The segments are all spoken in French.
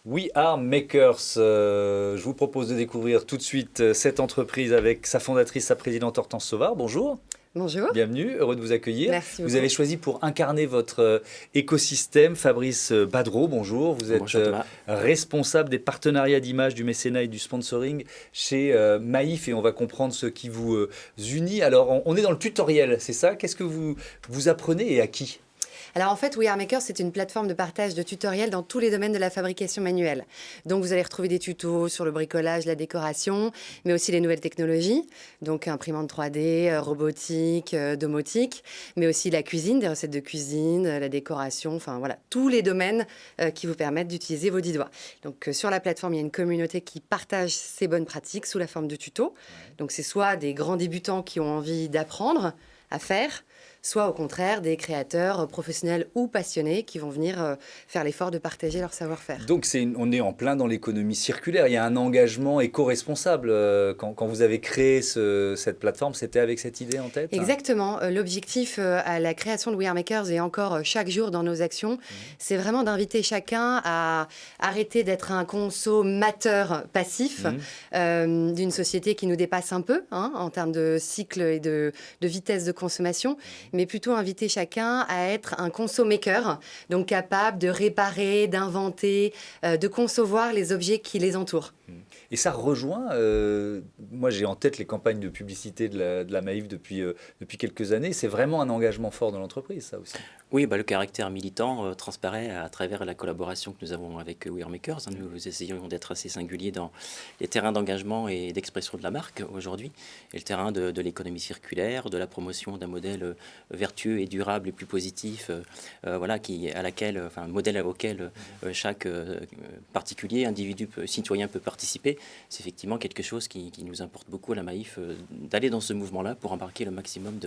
We Are Makers. Je vous propose de découvrir tout de suite cette entreprise avec sa fondatrice, sa présidente Hortense Sauvard. Bonjour. Bonjour. Bienvenue, heureux de vous accueillir. Merci beaucoup. Vous avez choisi pour incarner votre écosystème Fabrice Badreau. Bonjour. Vous êtes Bonjour Thomas. responsable des partenariats d'image, du mécénat et du sponsoring chez Maïf et on va comprendre ce qui vous unit. Alors, on est dans le tutoriel, c'est ça? Qu'est-ce que vous apprenez et à qui? Alors en fait, We Are Makers, c'est une plateforme de partage de tutoriels dans tous les domaines de la fabrication manuelle. Donc vous allez retrouver des tutos sur le bricolage, la décoration, mais aussi les nouvelles technologies, donc imprimante 3D, robotique, domotique, mais aussi la cuisine, des recettes de cuisine, la décoration, enfin voilà, tous les domaines qui vous permettent d'utiliser vos 10 doigts. Donc sur la plateforme, il y a une communauté qui partage ces bonnes pratiques sous la forme de tutos. Donc c'est soit des grands débutants qui ont envie d'apprendre à faire, soit au contraire des créateurs professionnels ou passionnés qui vont venir faire l'effort de partager leur savoir-faire. Donc on est en plein dans l'économie circulaire, il y a un engagement éco-responsable. Quand vous avez créé cette plateforme, c'était avec cette idée en tête? Exactement. L'objectif à la création de We Are Makers et encore chaque jour dans nos actions, c'est vraiment d'inviter chacun à arrêter d'être un consommateur passif d'une société qui nous dépasse un peu en termes de cycle et de vitesse de consommation, mais plutôt inviter chacun à être un consomaker, donc capable de réparer, d'inventer, de concevoir les objets qui les entourent. Et ça rejoint, moi j'ai en tête les campagnes de publicité de la Maïf depuis quelques années, c'est vraiment un engagement fort de l'entreprise, ça aussi. Oui, le caractère militant transparaît à travers la collaboration que nous avons avec We Are Makers. Nous essayons d'être assez singuliers dans les terrains d'engagement et d'expression de la marque aujourd'hui, et le terrain de l'économie circulaire, de la promotion d'un modèle vertueux et durable et plus positif, un modèle auquel chaque particulier, individu, citoyen peut participer. C'est effectivement quelque chose qui nous importe beaucoup à la Maïf, d'aller dans ce mouvement-là pour embarquer le maximum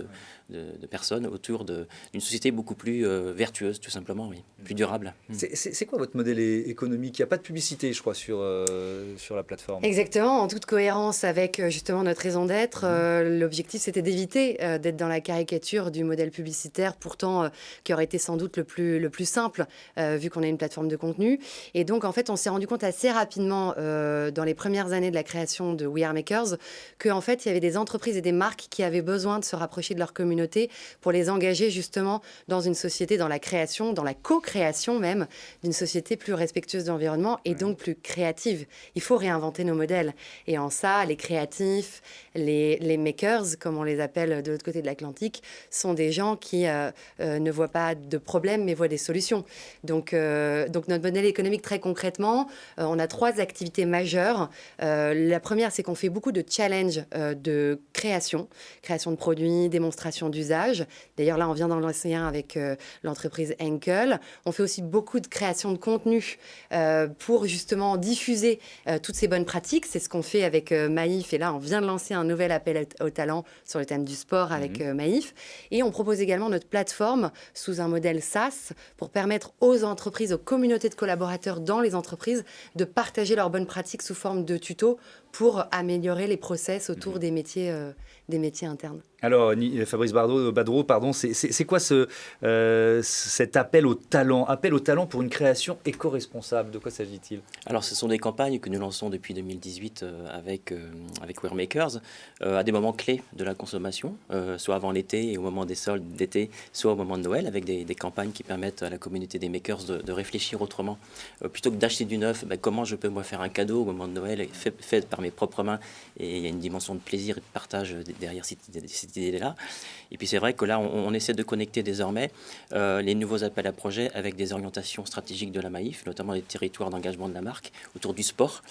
de personnes autour d'une société beaucoup plus vertueuse, tout simplement, oui, plus durable. C'est quoi votre modèle économique? Il n'y a pas de publicité, je crois, sur la plateforme. Exactement, en toute cohérence avec justement notre raison d'être. L'objectif, c'était d'éviter d'être dans la caricature du modèle publicitaire, pourtant qui aurait été sans doute le plus simple, vu qu'on est une plateforme de contenu. Et donc, en fait, on s'est rendu compte assez rapidement, dans les premières années de la création de We Are Makers, qu'en fait, il y avait des entreprises et des marques qui avaient besoin de se rapprocher de leur communauté pour les engager justement dans une société, dans la création, dans la co-création même, d'une société plus respectueuse de l'environnement et donc plus créative. Il faut réinventer nos modèles. Et en ça, les créatifs, les makers, comme on les appelle de l'autre côté de l'Atlantique, sont des gens qui ne voient pas de problème, mais voient des solutions. Donc notre modèle économique, très concrètement, on a 3 activités majeures. La première, c'est qu'on fait beaucoup de challenges de création de produits, démonstration d'usage. D'ailleurs, là, on vient d'en lancer un avec l'entreprise Henkel. On fait aussi beaucoup de création de contenu pour justement diffuser toutes ces bonnes pratiques. C'est ce qu'on fait avec Maïf. Et là, on vient de lancer un nouvel appel au talent sur le thème du sport avec Maïf. Et on propose également notre plateforme sous un modèle SaaS pour permettre aux entreprises, aux communautés de collaborateurs dans les entreprises de partager leurs bonnes pratiques sous forme de tutos pour améliorer les process autour des métiers internes. Alors, Fabrice Badreau, pardon, c'est quoi cet appel au talent? Appel au talent pour une création éco-responsable, de quoi s'agit-il? Alors, ce sont des campagnes que nous lançons depuis 2018 avec We Are Makers, à des moments clés de la consommation, soit avant l'été et au moment des soldes d'été, soit au moment de Noël, avec des campagnes qui permettent à la communauté des makers de réfléchir autrement. Plutôt que d'acheter du neuf, comment je peux moi faire un cadeau au moment de Noël fait par mes propres mains, et il y a une dimension de plaisir et de partage derrière cette idée-là. Et puis c'est vrai que là, on essaie de connecter désormais les nouveaux appels à projets avec des orientations stratégiques de la Maïf, notamment les territoires d'engagement de la marque autour du sport,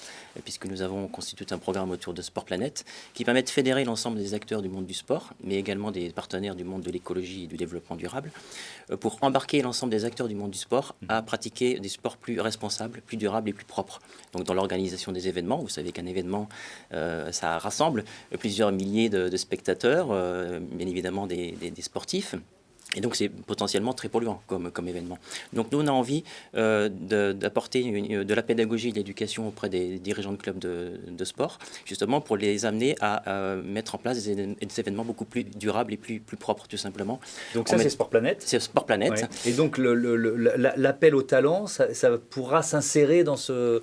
puisque nous avons constitué un programme autour de Sport Planète qui permet de fédérer l'ensemble des acteurs du monde du sport, mais également des partenaires du monde de l'écologie et du développement durable, pour embarquer l'ensemble des acteurs du monde du sport à pratiquer des sports plus responsables, plus durables et plus propres. Donc dans l'organisation des événements, vous savez qu'un événement, ça rassemble plusieurs milliers de spectateurs, bien évidemment des sportifs, Et donc, c'est potentiellement très polluant comme événement. Donc, nous, on a envie d'apporter de la pédagogie et de l'éducation auprès des dirigeants de clubs de sport, justement pour les amener à mettre en place des événements beaucoup plus durables et plus propres, tout simplement. Donc, ça, c'est Sport Planète. C'est Sport Planète. Ouais. Et donc, l'appel au talent, ça pourra s'insérer dans ce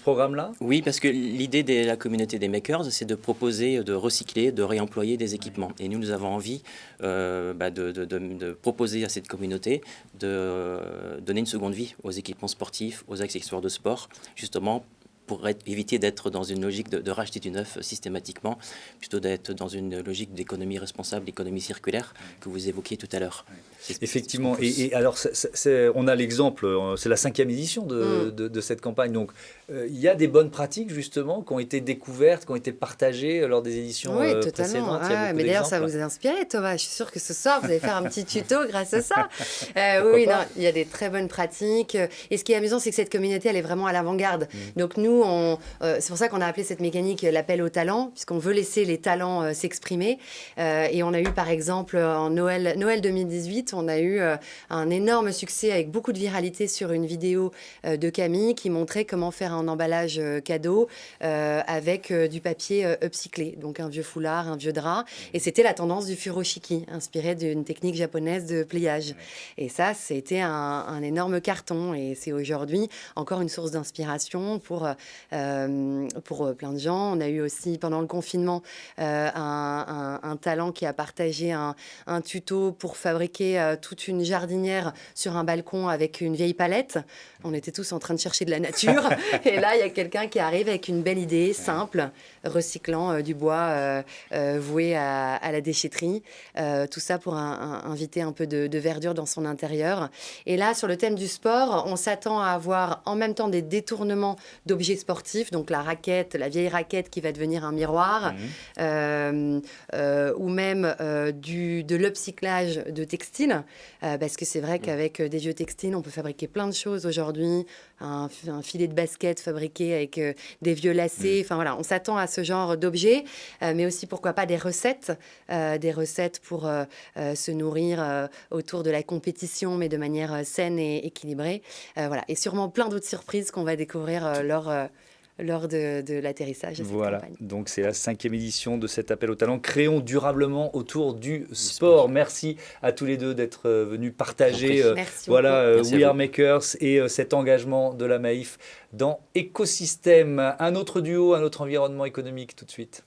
programme-là? Oui, parce que l'idée de la communauté des makers, c'est de proposer, de recycler, de réemployer des équipements. Et nous avons envie de proposer à cette communauté de donner une seconde vie aux équipements sportifs, aux accessoires de sport, justement pour éviter d'être dans une logique de racheter du neuf systématiquement, plutôt d'être dans une logique d'économie responsable, d'économie circulaire que vous évoquiez tout à l'heure. Effectivement. Et alors, on a l'exemple, c'est la 5e édition de cette campagne. Donc, il y a des bonnes pratiques, justement, qui ont été découvertes, qui ont été partagées lors des éditions précédentes. Mais d'ailleurs, ça vous a inspiré, Thomas. Je suis sûre que ce soir, vous allez faire un petit tuto grâce à ça. Oui, non, il y a des très bonnes pratiques. Et ce qui est amusant, c'est que cette communauté, elle est vraiment à l'avant-garde. Donc, nous, c'est pour ça qu'on a appelé cette mécanique l'appel au talent, puisqu'on veut laisser les talents s'exprimer. Et on a eu, par exemple, en Noël 2018, on a eu un énorme succès avec beaucoup de viralité sur une vidéo de Camille qui montrait comment faire un emballage cadeau avec du papier upcyclé, donc un vieux foulard, un vieux drap. Et c'était la tendance du furoshiki, inspiré d'une technique japonaise de pliage. Et ça, c'était un énorme carton. Et c'est aujourd'hui encore une source d'inspiration pour plein de gens. On a eu aussi, pendant le confinement, un talent qui a partagé un tuto pour fabriquer toute une jardinière sur un balcon avec une vieille palette. On était tous en train de chercher de la nature. Et là, il y a quelqu'un qui arrive avec une belle idée, simple, recyclant du bois voué à la déchetterie. Tout ça pour inviter un peu de verdure dans son intérieur. Et là, sur le thème du sport, on s'attend à avoir en même temps des détournements d'objets sportifs, donc la raquette, la vieille raquette qui va devenir un miroir, ou même de l'upcyclage de textiles, parce que c'est vrai qu'avec des vieux textiles, on peut fabriquer plein de choses aujourd'hui, un filet de basket fabriqué avec des vieux lacets, enfin voilà, on s'attend à ce genre d'objets, mais aussi pourquoi pas des recettes pour se nourrir autour de la compétition, mais de manière saine et équilibrée, voilà, et sûrement plein d'autres surprises qu'on va découvrir lors de l'atterrissage de cette campagne. Donc c'est la 5e édition de cet appel au talent. Créons durablement autour du sport. Merci à tous les deux d'être venus partager We Are Makers et cet engagement de la Maïf dans Écosystème. Un autre duo, un autre environnement économique tout de suite.